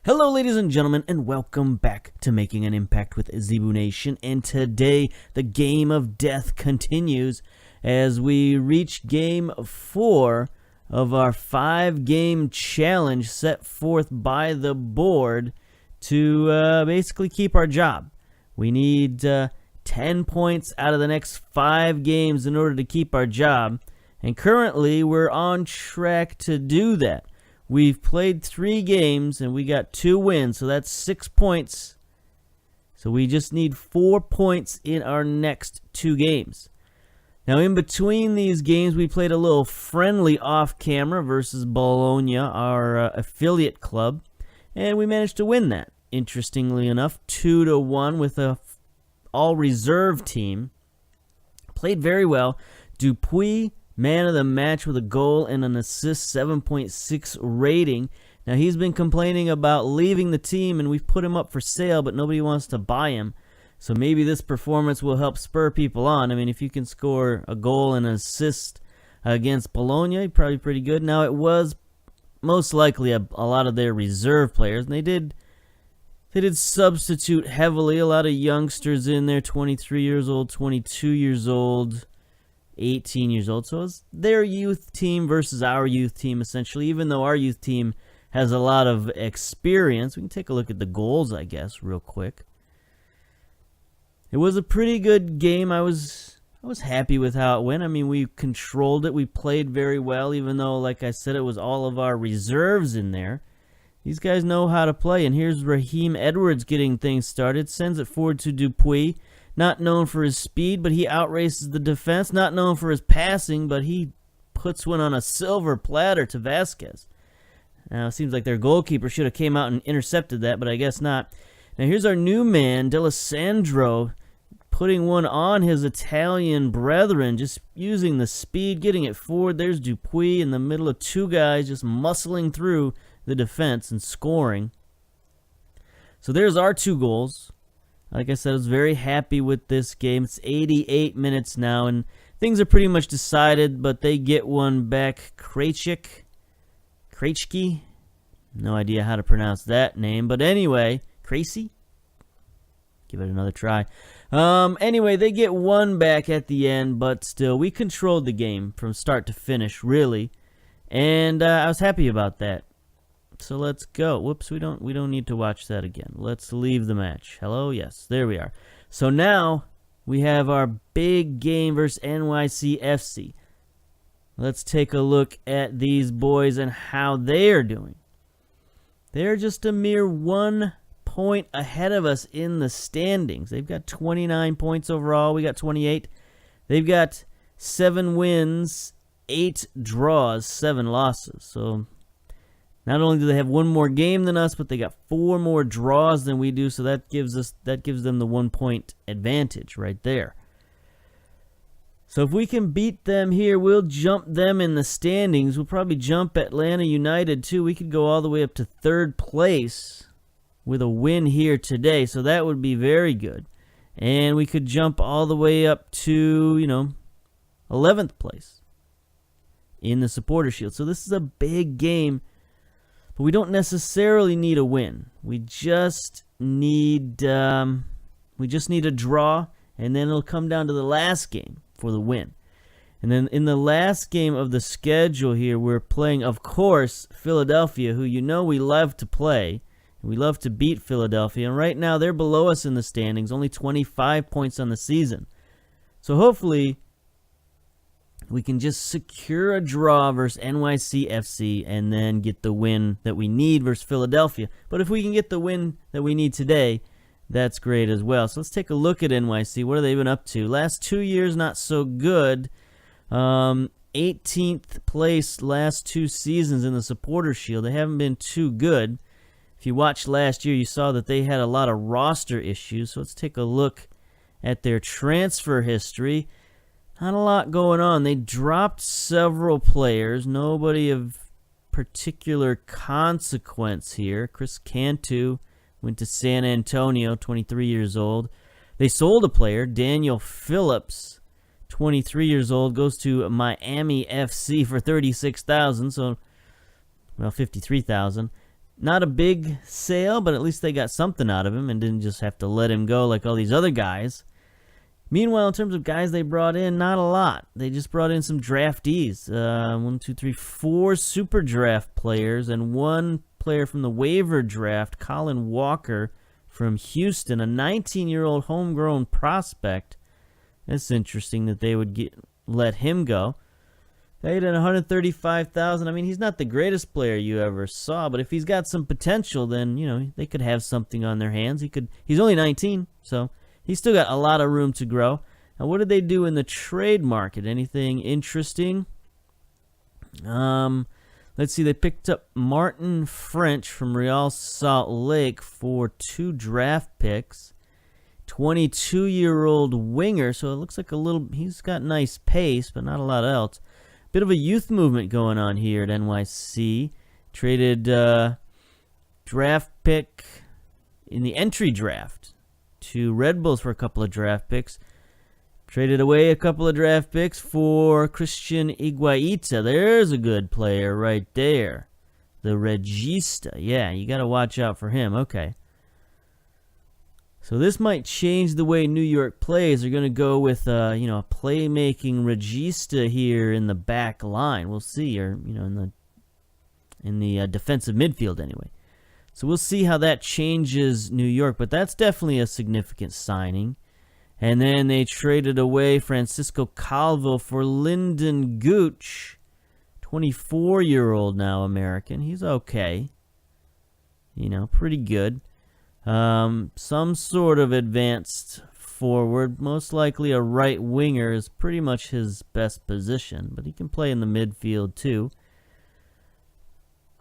Hello ladies and gentlemen, and welcome back to Making an Impact with Zebu Nation. And today the game of death continues as we reach game 4 of our 5-game challenge set forth by the board to basically keep our job. We need 10 points out of the next 5 games in order to keep our job, and currently we're on track to do that. We've played 3 games and we got 2 wins, so that's 6 points. So we just need 4 points in our next 2 games. Now in between these games, we played a little friendly off-camera versus Bologna, our affiliate club, and we managed to win that. Interestingly enough, 2-1 with a all-reserve team. Played very well. Dupuis, man of the match with a goal and an assist, 7.6 rating. Now, he's been complaining about leaving the team, and we've put him up for sale, but nobody wants to buy him. So maybe this performance will help spur people on. I mean, if you can score a goal and an assist against Bologna, you're probably pretty good. Now, it was most likely a lot of their reserve players, and they did substitute heavily. A lot of youngsters in there, 23 years old, 22 years old, 18 years old. So it's their youth team versus our youth team, essentially. Even though our youth team has a lot of experience, we can take a look at the goals, I guess, real quick. It was a pretty good game. I was happy with how it went. I mean, we controlled it. We played very well, even though, like I said, it was all of our reserves in there. These guys know how to play. And here's Raheem Edwards getting things started. Sends it forward to Dupuis. Not known for his speed, but he outraces the defense. Not known for his passing, but he puts one on a silver platter to Vasquez. Now, it seems like their goalkeeper should have came out and intercepted that, but I guess not. Now, here's our new man, D'Alessandro, putting one on his Italian brethren, just using the speed, getting it forward. There's Dupuis in the middle of 2 guys, just muscling through the defense and scoring. So there's our 2 goals. Like I said, I was very happy with this game. It's 88 minutes now, and things are pretty much decided, but they get one back. Krejcik? No idea how to pronounce that name, but anyway, Crazy? Give it another try. Anyway, they get one back at the end, but still, we controlled the game from start to finish, really, and I was happy about that. So let's go. Whoops, we don't need to watch that again. Let's leave the match. Hello? Yes, there we are. So now we have our big game versus NYCFC. Let's take a look at these boys and how they are doing. They're just a mere 1 point ahead of us in the standings. They've got 29 points overall. We got 28. They've got 7 wins, 8 draws, 7 losses. So not only do they have 1 more game than us, but they got 4 more draws than we do, so that gives them the 1 point advantage right there. So if we can beat them here, we'll jump them in the standings. We'll probably jump Atlanta United too. We could go all the way up to 3rd place with a win here today, so that would be very good. And we could jump all the way up to, 11th place in the Supporter Shield. So this is a big game. But we don't necessarily need a win. We just need a draw, and then it'll come down to the last game for the win. And then in the last game of the schedule here, we're playing, of course, Philadelphia, who we love to play. We love to beat Philadelphia, and right now they're below us in the standings, only 25 points on the season. So hopefully we can just secure a draw versus NYCFC and then get the win that we need versus Philadelphia. But if we can get the win that we need today, that's great as well. So let's take a look at NYC. What have they been up to? Last 2 years, not so good. 18th place last 2 seasons in the Supporter Shield. They haven't been too good. If you watched last year, you saw that they had a lot of roster issues. So let's take a look at their transfer history. Not a lot going on. They dropped several players. Nobody of particular consequence here. Chris Cantu went to San Antonio, 23 years old. They sold a player, Daniel Phillips, 23 years old, goes to Miami FC for $36,000, so, well, $53,000. Not a big sale, but at least they got something out of him and didn't just have to let him go like all these other guys. Meanwhile, in terms of guys they brought in, not a lot. They just brought in some draftees. 4 super draft players and 1 player from the waiver draft, Colin Walker from Houston, a 19-year-old homegrown prospect. That's interesting that they would let him go. Paid at $135,000. I mean, he's not the greatest player you ever saw, but if he's got some potential, then, you know, they could have something on their hands. He's only 19, so he's still got a lot of room to grow. Now, what did they do in the trade market? Anything interesting? Let's see. They picked up Martin French from Real Salt Lake for 2 draft picks. 22-year-old winger, so it looks like he's got nice pace, but not a lot else. Bit of a youth movement going on here at NYC. Traded draft pick in the entry draft to Red Bulls for a couple of draft picks. Traded away a couple of draft picks for Christian Higuaita. There's a good player right there. The Regista. Yeah, you got to watch out for him. Okay. So this might change the way New York plays. They're going to go with a playmaking Regista here in the back line. We'll see, or in the defensive midfield anyway. So we'll see how that changes New York, but that's definitely a significant signing. And then they traded away Francisco Calvo for Lyndon Gooch, 24-year-old now American. He's okay. Pretty good. Some sort of advanced forward, most likely a right winger, is pretty much his best position, but he can play in the midfield too.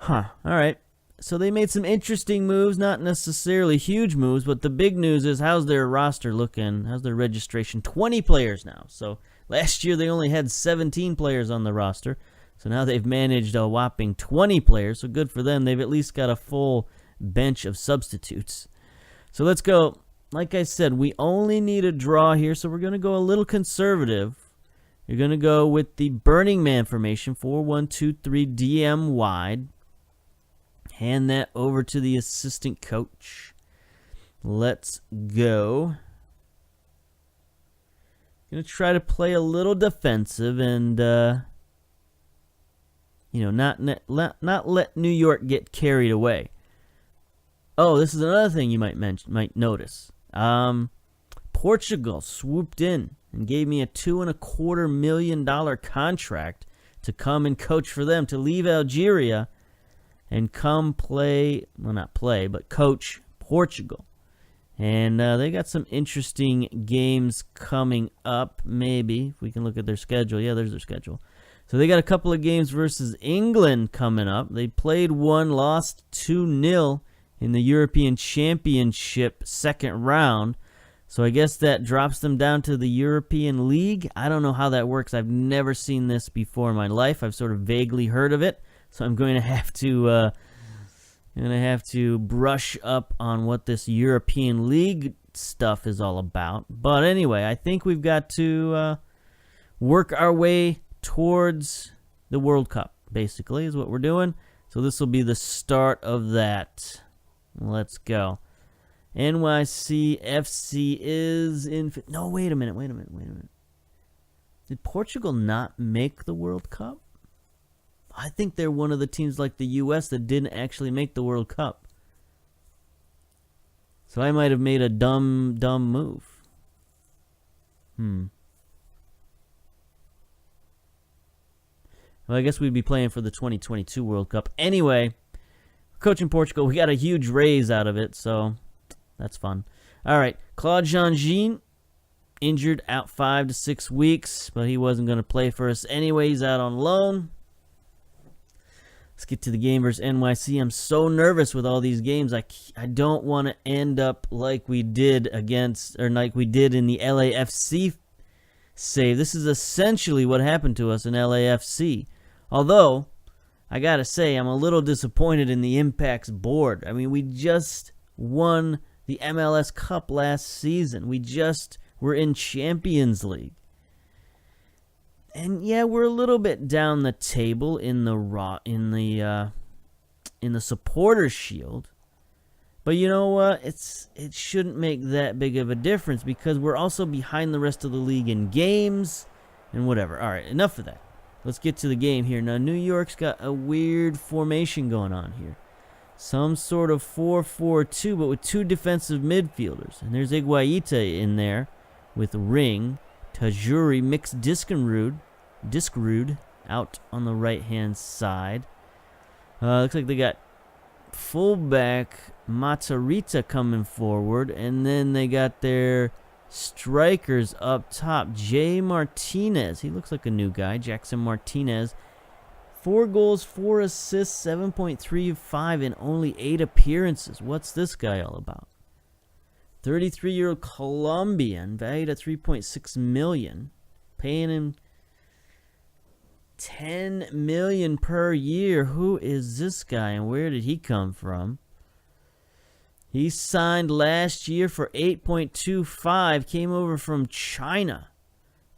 All right. So they made some interesting moves, not necessarily huge moves, but the big news is how's their roster looking? How's their registration? 20 players now. So last year they only had 17 players on the roster. So now they've managed a whopping 20 players. So good for them. They've at least got a full bench of substitutes. So let's go. Like I said, we only need a draw here, so we're going to go a little conservative. You're going to go with the Burning Man formation, 4-1-2-3 DM wide. Hand that over to the assistant coach. Let's go. Going to try to play a little defensive and, not let New York get carried away. Oh, this is another thing you might notice. Portugal swooped in and gave me a $2.25 million contract to come and coach for them, to leave Algeria and come play, well, not play, but coach Portugal. And they got some interesting games coming up, maybe, if we can look at their schedule. Yeah, there's their schedule. So they got a couple of games versus England coming up. They played one, lost 2-0 in the European Championship second round. So I guess that drops them down to the European League. I don't know how that works. I've never seen this before in my life. I've sort of vaguely heard of it. So I'm going to have to brush up on what this European League stuff is all about. But anyway, I think we've got to work our way towards the World Cup, basically, is what we're doing. So this will be the start of that. Let's go. NYCFC is in... No, wait a minute. Did Portugal not make the World Cup? I think they're one of the teams like the U.S. that didn't actually make the World Cup. So I might have made a dumb move. Well, I guess we'd be playing for the 2022 World Cup. Anyway, coaching Portugal, we got a huge raise out of it, so that's fun. All right, Claude Jean-Jean, injured, out 5 to 6 weeks, but he wasn't going to play for us anyway. He's out on loan. Let's get to the game versus NYC. I'm so nervous with all these games. I don't want to end up like we did in the LAFC save. This is essentially what happened to us in LAFC. Although, I got to say, I'm a little disappointed in the Impact's board. I mean, we just won the MLS Cup last season. We just were in Champions League. And yeah, we're a little bit down the table in the in the Supporters' Shield. But you know what? It shouldn't make that big of a difference because we're also behind the rest of the league in games and whatever. All right, enough of that. Let's get to the game here. Now, New York's got a weird formation going on here. Some sort of 4-4-2, but with two defensive midfielders. And there's Higuaita in there with Ring. Tajuri, mixed Diskerud out on the right-hand side. Looks like they got fullback Matarrita coming forward. And then they got their strikers up top. Jay Martinez. He looks like a new guy. Jackson Martinez. 4 goals, 4 assists, 7.35 in only 8 appearances. What's this guy all about? 33-year-old Colombian, valued at $3.6 million. Paying him $10 million per year. Who is this guy and where did he come from? He signed last year for $8.25. Came over from China.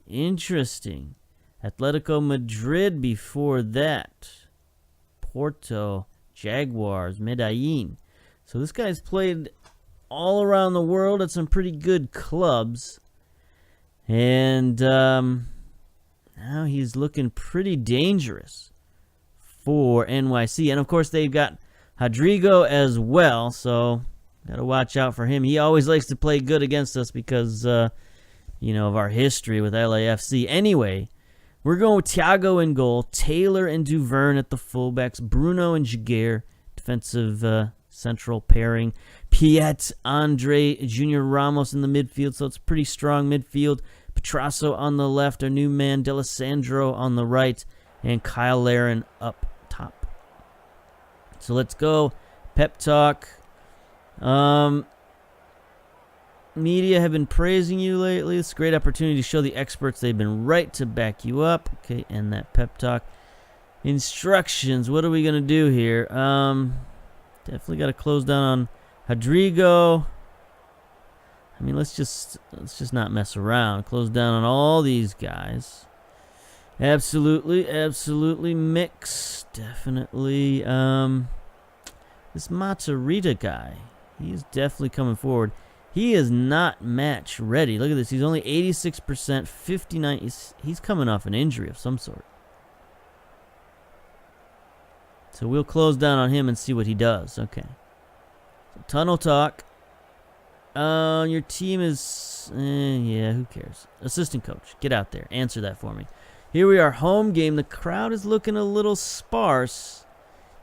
Interesting. Atletico Madrid before that. Porto, Jaguars, Medellin. So this guy's played all around the world at some pretty good clubs. And now he's looking pretty dangerous for NYC. And of course they've got Rodrigo as well. So got to watch out for him. He always likes to play good against us because, you know, of our history with LAFC. Anyway, we're going with Thiago in goal, Taylor and Duverne at the fullbacks, Bruno and Jaguar, defensive central pairing, Piet, Andre, Junior Ramos in the midfield, so it's a pretty strong midfield. Petrasso on the left, our new man, D'Alessandro on the right, and Kyle Larin up top. So let's go. Pep talk. Media have been praising you lately. It's a great opportunity to show the experts they've been right to back you up. Okay, and that pep talk. Instructions. What are we going to do here? Definitely got to close down on Rodrigo. I mean, let's just not mess around. Close down on all these guys. Absolutely mix. Definitely. This Matarrita guy, he's definitely coming forward. He is not match ready. Look at this. He's only 86%, 59. He's coming off an injury of some sort. So we'll close down on him and see what he does. Okay. So tunnel talk. Your team is... yeah, who cares? Assistant coach, get out there. Answer that for me. Here we are, home game. The crowd is looking a little sparse.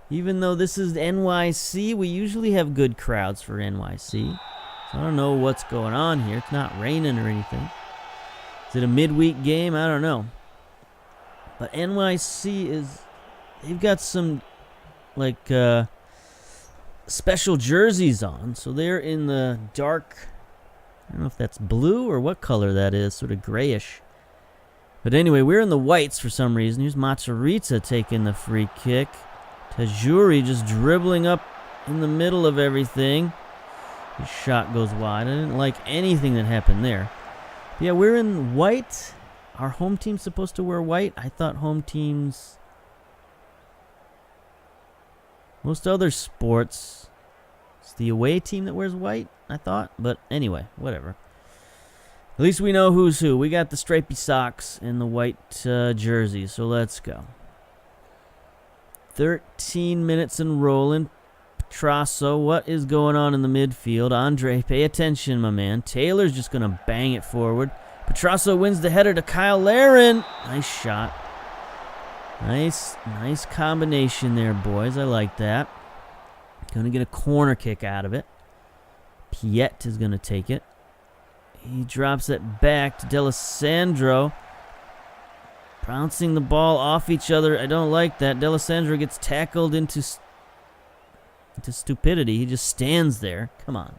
Even though this is NYC, we usually have good crowds for NYC. So I don't know what's going on here. It's not raining or anything. Is it a midweek game? I don't know. But NYC is... they've got some, like, special jerseys on. So they're in the dark... I don't know if that's blue or what color that is. Sort of grayish. But anyway, we're in the whites for some reason. Here's Matarrita taking the free kick. Tajuri just dribbling up in the middle of everything. His shot goes wide. I didn't like anything that happened there. But yeah, we're in white. Our home team's supposed to wear white. I thought home teams... most other sports... it's the away team that wears white, I thought. But anyway, whatever. At least we know who's who. We got the stripy socks and the white jerseys, so let's go. 13 minutes and rolling. Petrasso, what is going on in the midfield? Andre, pay attention, my man. Taylor's just going to bang it forward. Petrasso wins the header to Kyle Larin. Nice shot. Nice combination there, boys. I like that. Going to get a corner kick out of it. Piet is going to take it. He drops it back to D'Alessandro. Bouncing the ball off each other. I don't like that. D'Alessandro gets tackled into stupidity. He just stands there. Come on.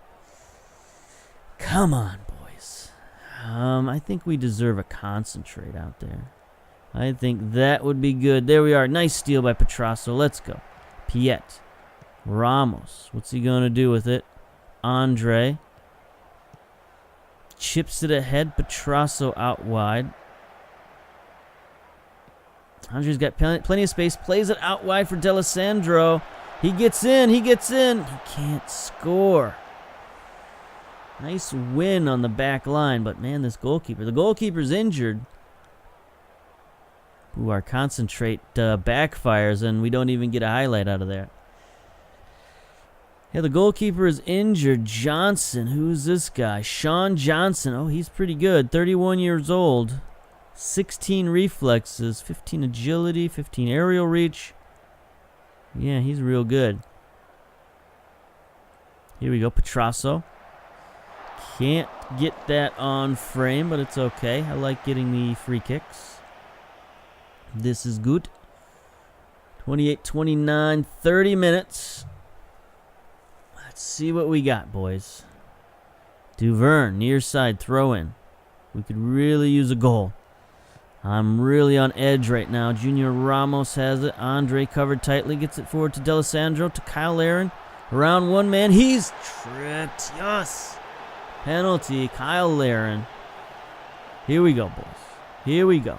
Come on, boys. I think we deserve a concentrate out there. I think that would be good. There we are. Nice steal by Petrasso. Let's go. Piet. Ramos. What's he going to do with it? Andre. Chips it ahead. Petrasso out wide. Andre's got plenty of space. Plays it out wide for D'Alessandro. He gets in. He gets in. He can't score. Nice win on the back line, but man, this goalkeeper. The goalkeeper's injured. Ooh, our concentrate backfires, and we don't even get a highlight out of there. Yeah, the goalkeeper is injured. Johnson. Who's this guy? Sean Johnson. Oh, he's pretty good. 31 years old. 16 reflexes, 15 agility, 15 aerial reach. Yeah, he's real good. Here we go, Petrasso. Can't get that on frame, but it's okay. I like getting the free kicks. This is good. 28-29, 30 minutes. Let's see what we got, boys. Duverne, near side throw in. We could really use a goal. I'm really on edge right now. Junior Ramos has it. Andre covered tightly. Gets it forward to D'Alessandro, to Kyle Larin. Around one man. He's tripped. Yes. Penalty. Kyle Larin. Here we go, boys. Here we go.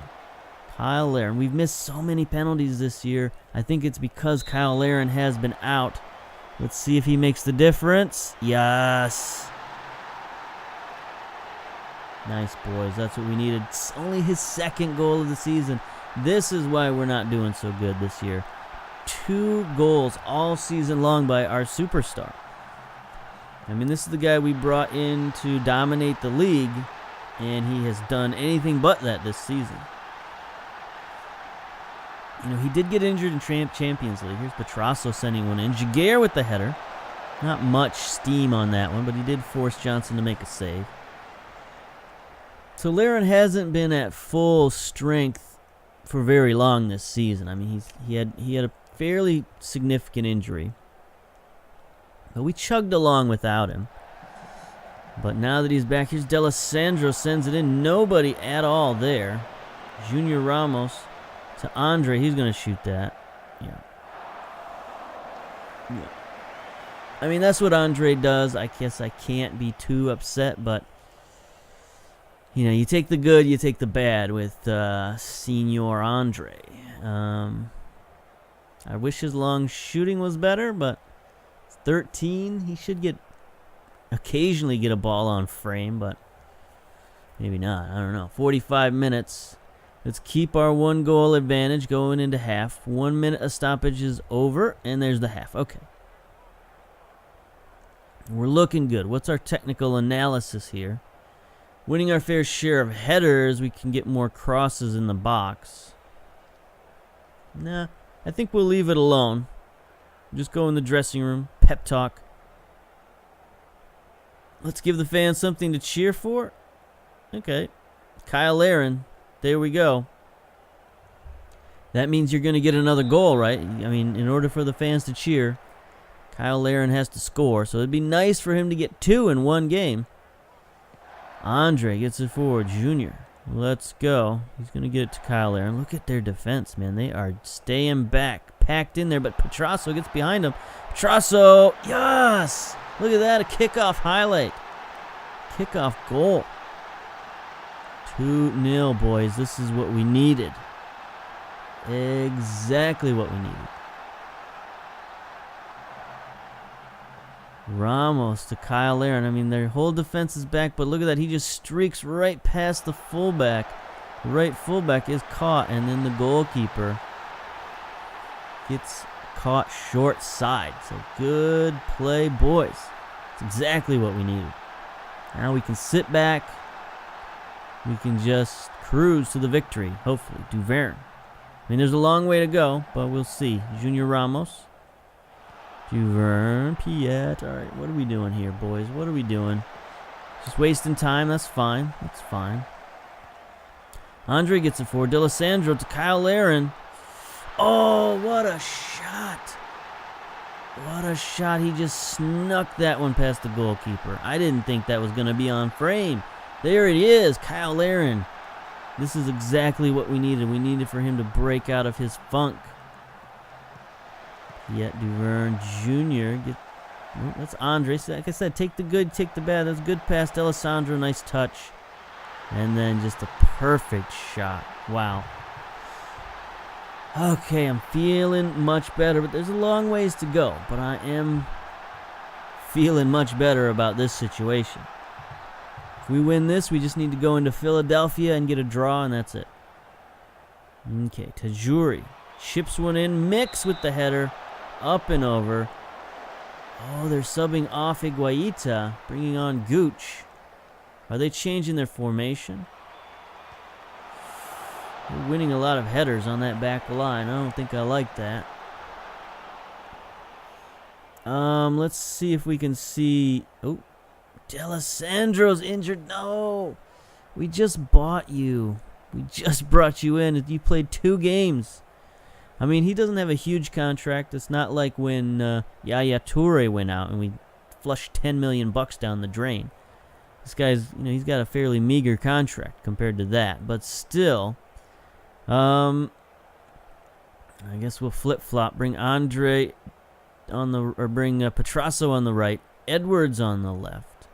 Kyle Larin. We've missed so many penalties this year. I think it's because Kyle Larin has been out. Let's see if he makes the difference. Yes. Nice, boys. That's what we needed. It's only his second goal of the season. This is why we're not doing so good this year. 2 goals all season long by our superstar. I mean, this is the guy we brought in to dominate the league, and he has done anything but that this season. You know, he did get injured in Champions League. Here's Petrasso sending one in. Jaguar with the header. Not much steam on that one, but he did force Johnson to make a save. So Larin hasn't been at full strength for very long this season. I mean, he had a fairly significant injury, but we chugged along without him. But now that he's back, here's D'Alessandro, sends it in. Nobody at all there. Junior Ramos to Andre. He's going to shoot that. Yeah. I mean, that's what Andre does. I guess I can't be too upset, but you know, you take the good, you take the bad with Senior Andre. I wish his long shooting was better, but 13, he should occasionally get a ball on frame, but maybe not. I don't know. 45 minutes. Let's keep our 1-goal advantage going into half. 1 minute of stoppage is over, and there's the half. Okay. We're looking good. What's our technical analysis here? Winning our fair share of headers, we can get more crosses in the box. Nah, I think we'll leave it alone. Just go in the dressing room, pep talk. Let's give the fans something to cheer for. Okay, Kyle Larin, there we go. That means you're going to get another goal, right? I mean, in order for the fans to cheer, Kyle Larin has to score. So it'd be nice for him to get 2 in one game. Andre gets it forward. Junior. Let's go. He's going to get it to Kyle Larin. Look at their defense, man. They are staying back. Packed in there, but Petrasso gets behind him. Petrasso. Yes! Look at that. A kickoff highlight. Kickoff goal. 2-0, boys. This is what we needed. Exactly what we needed. Ramos to Kyle Larin. I mean, their whole defense is back, but look at that. He just streaks right past the fullback. The right fullback is caught, and then the goalkeeper gets caught short side. So good play, boys. It's exactly what we needed. Now we can sit back. We can just cruise to the victory, hopefully. Duverne. I mean, there's a long way to go, but we'll see. Junior Ramos. Duverne, Piet. All right, what are we doing here, boys? What are we doing? Just wasting time. That's fine. That's fine. Andre gets it forward. D'Alessandro to Kyle Larin. Oh, what a shot. What a shot. He just snuck that one past the goalkeeper. I didn't think that was going to be on frame. There it is. Kyle Larin. This is exactly what we needed. We needed for him to break out of his funk. Yet Duverne Jr. That's Andre. Like I said, take the good, take the bad. That's a good pass. D'Alessandro, nice touch. And then just a perfect shot. Wow. Okay, I'm feeling much better, but there's a long ways to go. But I am feeling much better about this situation. If we win this, we just need to go into Philadelphia and get a draw, and that's it. Okay, Tajuri chips one in, mix with the header, up and over. Oh, they're subbing off Higuaita, bringing on Gooch. Are they changing their formation? They're winning a lot of headers on that back line. I don't think I like that. Let's see if we can see. Oh, D'Alessandro's injured. No, we just bought you. We just brought you in. You played 2 games. I mean, he doesn't have a huge contract. It's not like when Yaya Toure went out and we flushed $10 million down the drain. This guy's, he's got a fairly meager contract compared to that. But still, I guess we'll flip-flop. Bring Andre on the, or bring Petrasso on the right, Edwards on the left.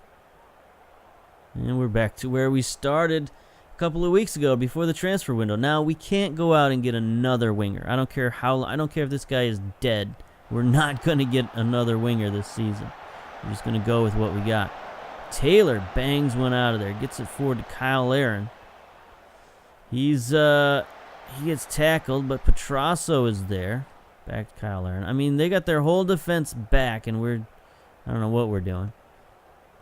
And we're back to where we started a couple of weeks ago before the transfer window. Now we can't go out and get another winger. I don't care if this guy is dead. We're not going to get another winger this season. We're just going to go with what we got. Taylor bangs one out of there, gets it forward to Kyle Aaron. He gets tackled, but Petrasso is there. Back to Kyle Aaron. I mean, they got their whole defense back, and I don't know what we're doing.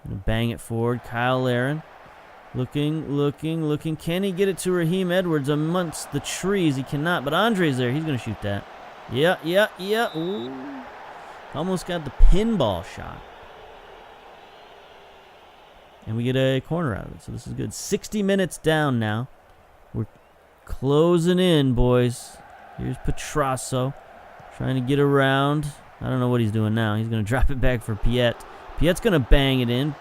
Gonna bang it forward. Kyle Aaron. Looking. Can he get it to Raheem Edwards amongst the trees? He cannot, but Andre's there. He's going to shoot that. Yeah. Ooh. Almost got the pinball shot. And we get a corner out of it, so this is good. 60 minutes down now. We're closing in, boys. Here's Petrasso trying to get around. I don't know what he's doing now. He's going to drop it back for Piet. Piet's going to bang it in.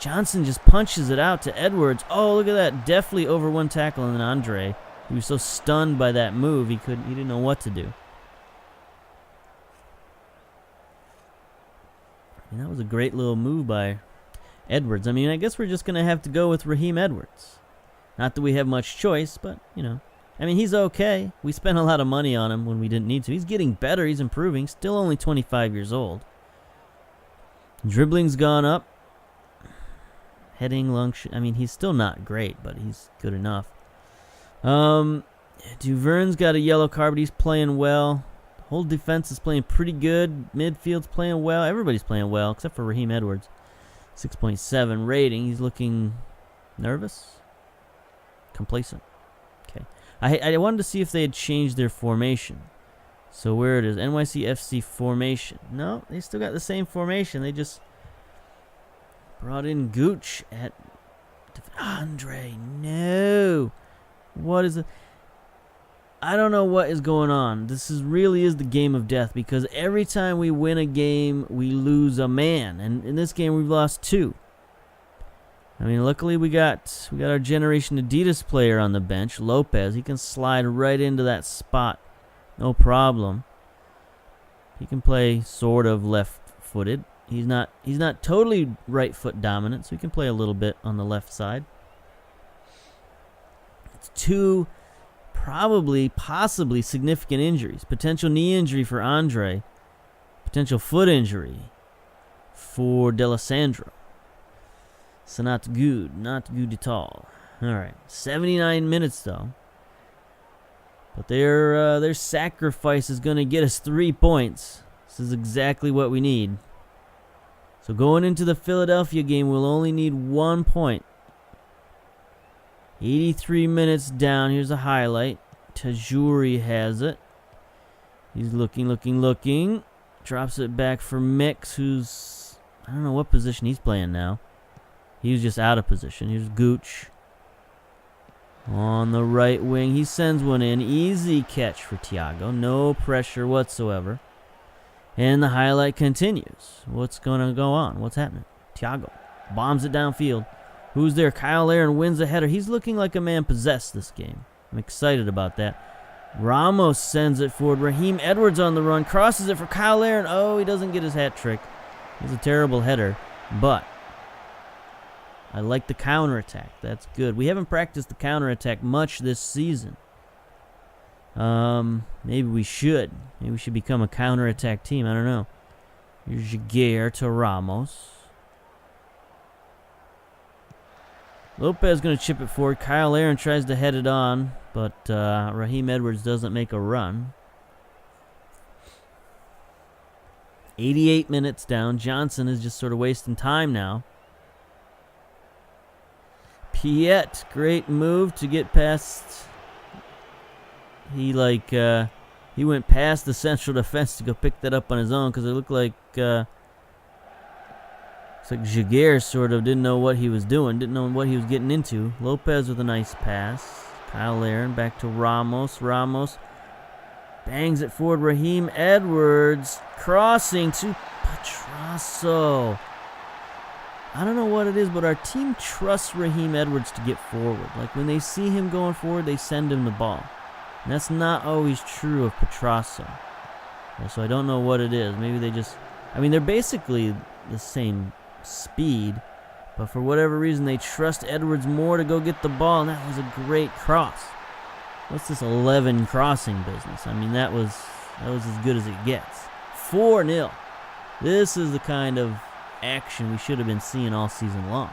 Johnson just punches it out to Edwards. Oh, look at that. Definitely over one tackle, and then Andre. He was so stunned by that move, he didn't know what to do. And that was a great little move by Edwards. I mean, I guess we're just going to have to go with Raheem Edwards. Not that we have much choice, but, I mean, he's okay. We spent a lot of money on him when we didn't need to. He's getting better. He's improving. Still only 25 years old. Dribbling's gone up. Heading, long I mean, he's still not great, but he's good enough. Duvern's got a yellow card, but he's playing well. The whole defense is playing pretty good. Midfield's playing well. Everybody's playing well, except for Raheem Edwards. 6.7 rating. He's looking nervous. Complacent. Okay. I wanted to see if they had changed their formation. So where it is, NYCFC formation. No, they still got the same formation. They just brought in Gooch at Andre. No. What is it? I don't know what is going on. This really is the game of death, because every time we win a game, we lose a man. And in this game, we've lost 2. I mean, luckily we got our Generation Adidas player on the bench, Lopez. He can slide right into that spot. No problem. He can play sort of left-footed. He's not totally right foot dominant, so he can play a little bit on the left side. It's 2 possibly significant injuries. Potential knee injury for Andre. Potential foot injury for D'Alessandro. So not good. Not good at all. Alright. 79 minutes though. But their sacrifice is going to get us 3 points. This is exactly what we need. So going into the Philadelphia game, we'll only need 1 point. 83 minutes down. Here's a highlight. Tajuri has it. He's looking. Drops it back for Mix, who's, I don't know what position he's playing now. He was just out of position. Here's Gooch. On the right wing. He sends one in. Easy catch for Thiago. No pressure whatsoever. And the highlight continues. What's going to go on? What's happening? Thiago bombs it downfield. Who's there? Kyle Aaron wins the header. He's looking like a man possessed this game. I'm excited about that. Ramos sends it forward. Raheem Edwards on the run. Crosses it for Kyle Aaron. Oh, he doesn't get his hat trick. It's a terrible header. But I like the counterattack. That's good. We haven't practiced the counterattack much this season. Maybe we should. Maybe we should become a counterattack team. I don't know. Here's Jaguar to Ramos. Lopez going to chip it forward. Kyle Aaron tries to head it on, but Raheem Edwards doesn't make a run. 88 minutes down. Johnson is just sort of wasting time now. Piet, great move to get past. He went past the central defense to go pick that up on his own, because it looked like Jaguar sort of didn't know what he was doing, didn't know what he was getting into. Lopez with a nice pass. Kyle Aaron back to Ramos. Ramos bangs it forward. Raheem Edwards crossing to Petrasso. I don't know what it is, but our team trusts Raheem Edwards to get forward. Like, when they see him going forward, they send him the ball. And that's not always true of Petrasso. So I don't know what it is. Maybe they just... I mean, they're basically the same speed, but for whatever reason, they trust Edwards more to go get the ball, and that was a great cross. What's this 11 crossing business? I mean, that was as good as it gets. 4-0. This is the kind of action we should have been seeing all season long.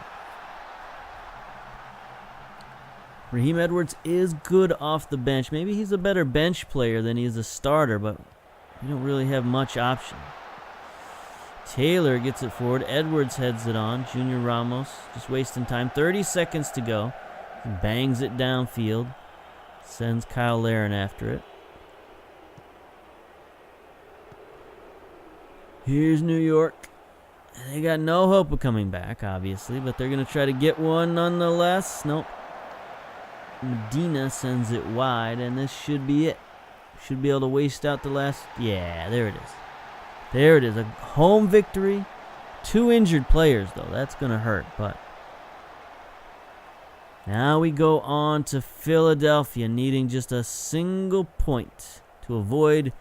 Raheem Edwards is good off the bench. Maybe he's a better bench player than he is a starter, but we don't really have much option. Taylor gets it forward. Edwards heads it on. Junior Ramos just wasting time. 30 seconds to go. He bangs it downfield. Sends Kyle Aaron after it. Here's New York. They got no hope of coming back, obviously, but they're going to try to get one nonetheless. Nope. Medina sends it wide, and this should be it. Should be able to waste out the last... Yeah, there it is. There it is. A home victory. 2 injured players, though. That's going to hurt, but... Now we go on to Philadelphia, needing just a single point to avoid,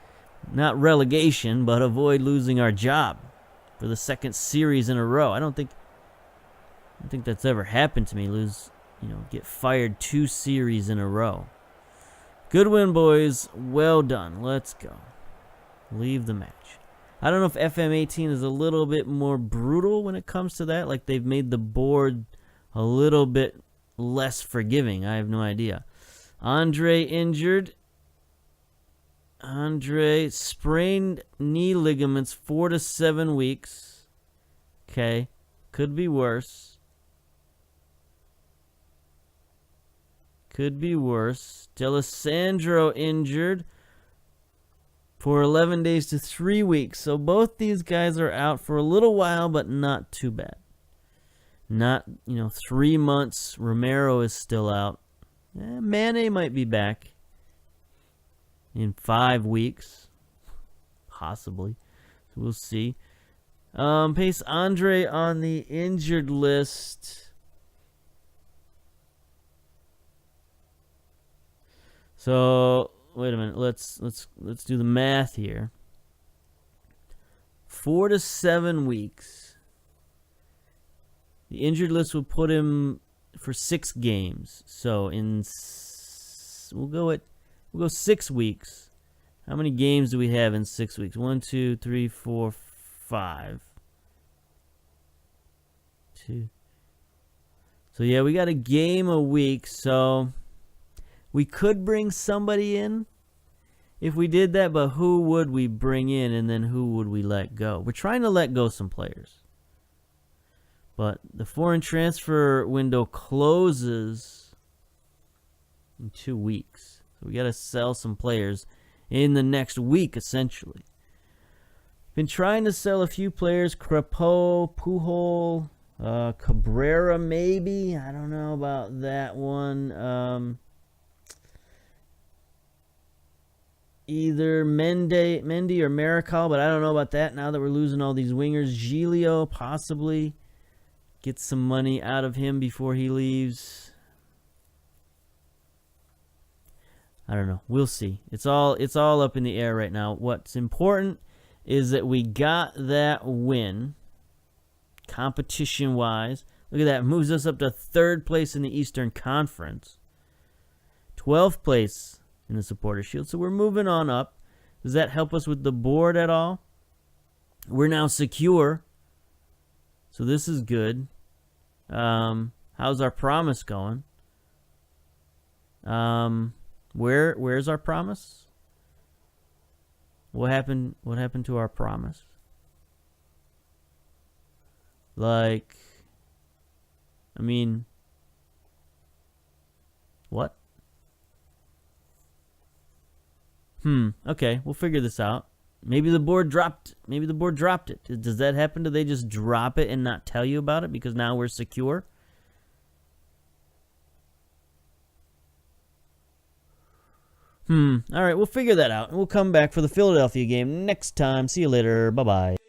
not relegation, but avoid losing our job for the second series in a row. I don't think that's ever happened to me. Get fired 2 series in a row. Good win, boys. Well done. Let's go. Leave the match. I don't know if FM18 is a little bit more brutal when it comes to that. Like, they've made the board a little bit less forgiving. I have no idea. Andre injured. Andre sprained knee ligaments 4 to 7 weeks. Okay. Could be worse. Could be worse. D'Alessandro injured for 11 days to 3 weeks. So both these guys are out for a little while, but not too bad. Not, 3 months. Romero is still out. Mane might be back in 5 weeks. Possibly. So we'll see. Pace Andre on the injured list. So, wait a minute. Let's do the math here. 4 to 7 weeks. The injured list will put him for 6 games. So we'll go 6 weeks. How many games do we have in 6 weeks? 1, 2, 3, 4, 5. 2. So yeah, we got a game a week. So we could bring somebody in if we did that, but who would we bring in, and then who would we let go? We're trying to let go some players. But the foreign transfer window closes in 2 weeks. So we got to sell some players in the next week, essentially. Been trying to sell a few players. Crepeau, Pujol, Cabrera maybe. I don't know about that one. Either Mendy or Marical, but I don't know about that now that we're losing all these wingers. Giglio, possibly. Get some money out of him before he leaves. I don't know. We'll see. It's all up in the air right now. What's important is that we got that win, competition-wise. Look at that. Moves us up to 3rd place in the Eastern Conference. 12th place in the supporter shield. So we're moving on up. Does that help us with the board at all? We're now secure. So this is good. How's our promise going? Where's our promise? What happened to our promise? Like, I mean, what? Okay, we'll figure this out. Maybe the board dropped it. Does that happen? Do they just drop it and not tell you about it because now we're secure? All right, we'll figure that out. And we'll come back for the Philadelphia game next time. See you later. Bye-bye.